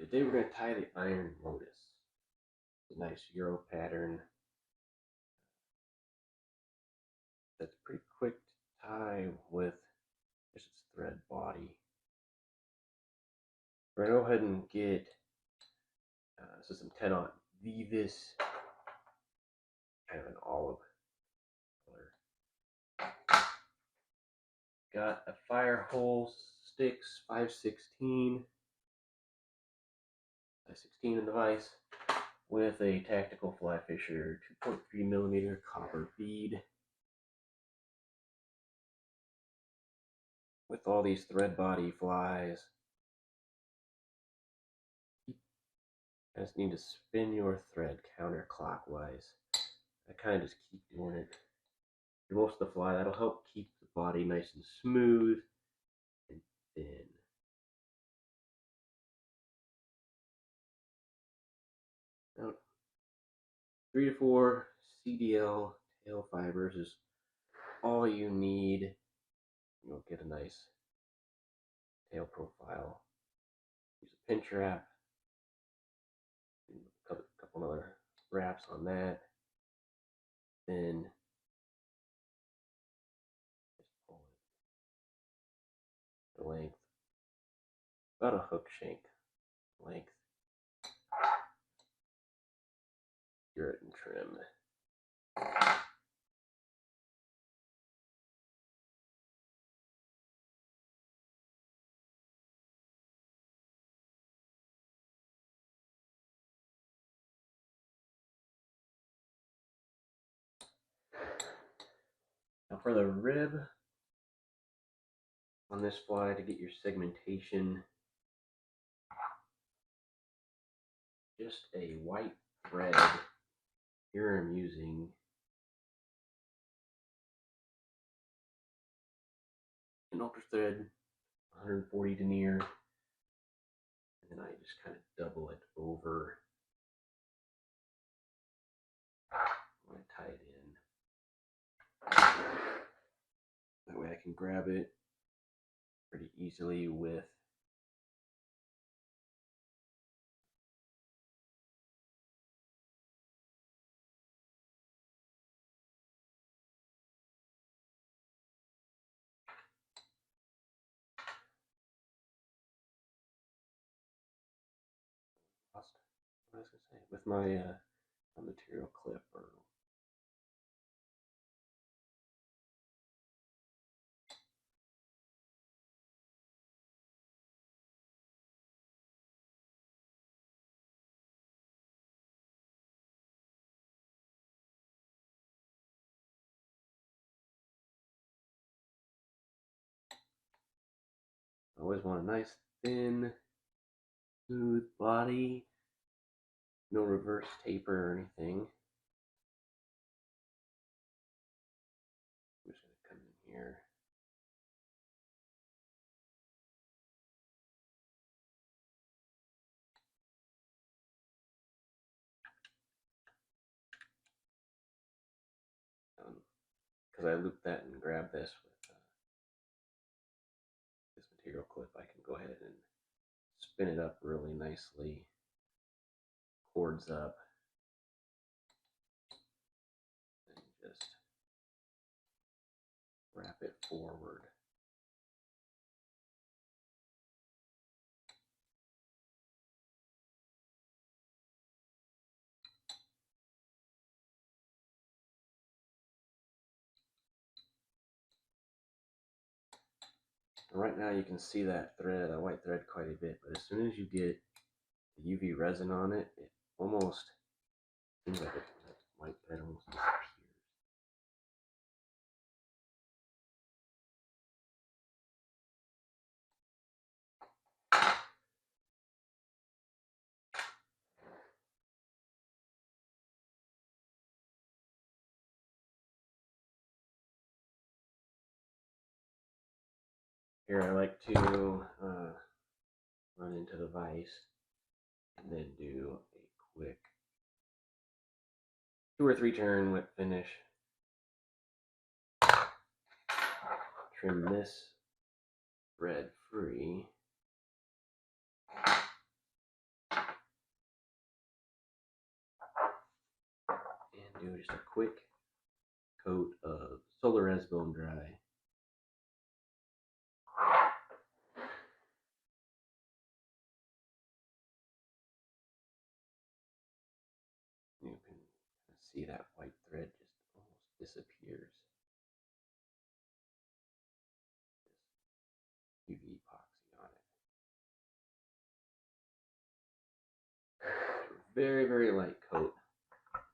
today we're going to tie the Iron Lotus. It's a nice Euro pattern. That's pretty quick to tie with just its thread body. We're going to go ahead and get this is some 10-aught Veevus, kind of an olive color. Got a Firehole Sticks 516 in the vise with a tactical fly fisher 2.3mm copper bead. With all these thread body flies, you just need to spin your thread counterclockwise. I kind of just keep doing it for most of the fly. That'll help keep the body nice and smooth and thin. Now, 3 to 4 CDL tail fibers is all you need. You'll get a nice tail profile. Use a pinch wrap, a couple other wraps on that. Then just pull it the length, about a hook shank length. Secure it and trim. Now for the rib on this fly, to get your segmentation, just a white thread. Here I'm using an ultra thread, 140 Denier, and then I just kind of double it over when I tie it in. That way I can grab it pretty easily with my material clip or I always want a nice thin smooth body, no reverse taper or anything. I'm just going to come in here. Because I looped that and grabbed this with this material clip, I can go ahead and spin it up really nicely, cords up, and just wrap it forward. And right now you can see that thread, that white thread, quite a bit, but as soon as you get the UV resin on it, it almost seems like that white thread almost disappears. Here I like to run into the vise and then do a quick 2 or 3 turn whip finish. Trim this thread free. do just a quick coat of Solarez Bone Dry. You can see that white thread just almost disappears. UV epoxy on it. Very, very light coat,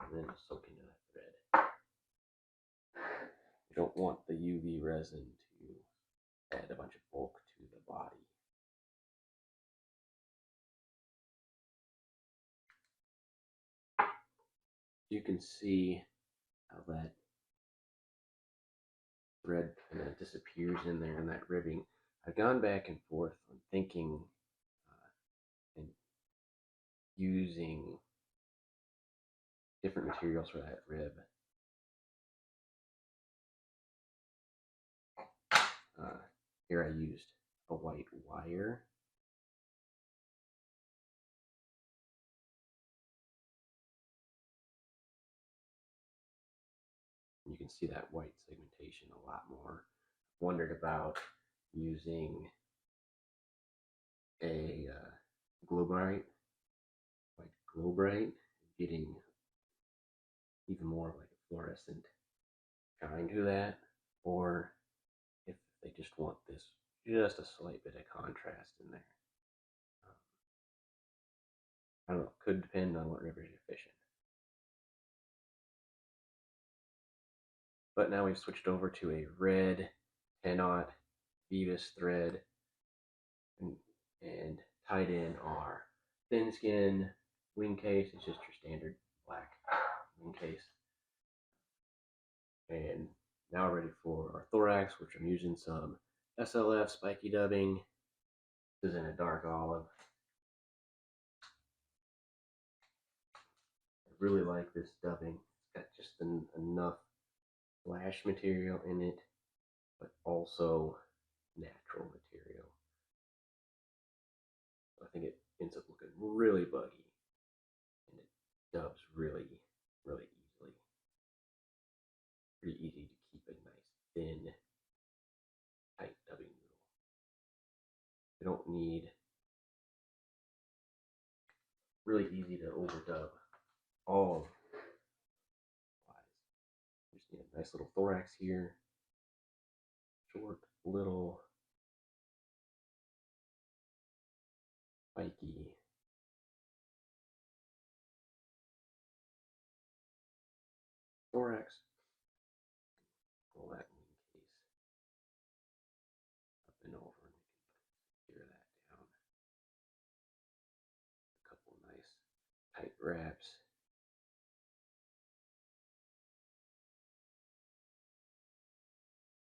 and then soak into that thread. You don't want the UV resin to add a bunch of bulk to the body. You can see how that thread kind of disappears in there in that ribbing. I've gone back and forth on thinking and using different materials for that rib. Here I used a white wire. You can see that white segmentation a lot more. Wondered about using a white glow bright, getting even more of like a fluorescent shine to that, or if they just want this, just a slight bit of contrast in there. I don't know, could depend on what rivers you're fishing. But now we've switched over to a red 10-aught Veevus thread and tied in our thin skin wing case. It's just your standard black wing case. And now we're ready for our thorax, which I'm using some SLF Spikey dubbing. This is in a dark olive. I really like this dubbing. It's got just enough flash material in it, but also natural material. So I think it ends up looking really buggy, and it dubs really, really easily. Pretty easy to keep a nice thin, tight dubbing noodle. You don't need, really easy to overdub all of the just need a nice little thorax here, short, little, spiky. Thorax. Pull that wing case up and over, and we can secure that down. A couple nice tight wraps.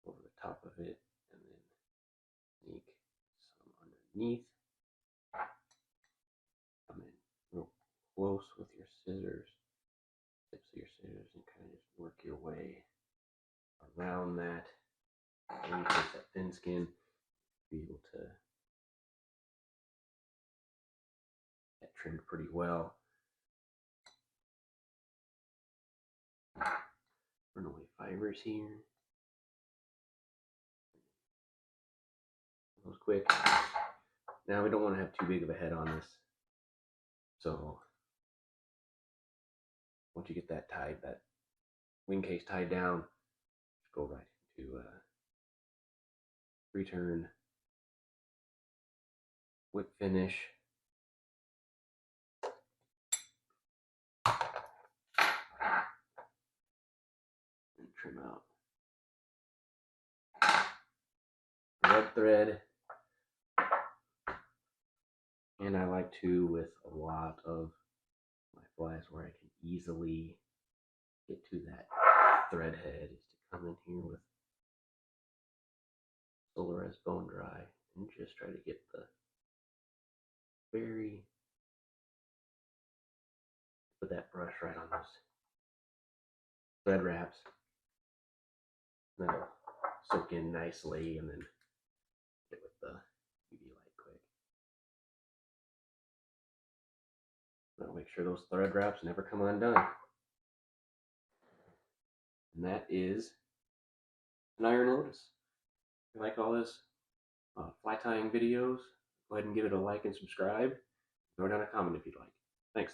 Over the top of it, and then sneak some underneath. Come in real close with your scissors, tips of your scissors, and kind of just work your way around that. And you take that thin skin, be able to get trimmed pretty well. Burn away fibers here. Those quick. Now we don't want to have too big of a head on this, so once you get that tied, that wing case tied down, just go right into return whip finish. And trim out red thread. And I like to, with a lot of my flies, where I can easily get to that thread head, is to come in here with Solarez Bone Dry and just try to get the put that brush right on those thread wraps. And that'll soak in nicely, and then get with the UV light quick. Now make sure those thread wraps never come undone. and that is an Iron Lotus. If you like all this fly tying videos, go ahead and give it a like and subscribe. Throw down a comment if you'd like. Thanks.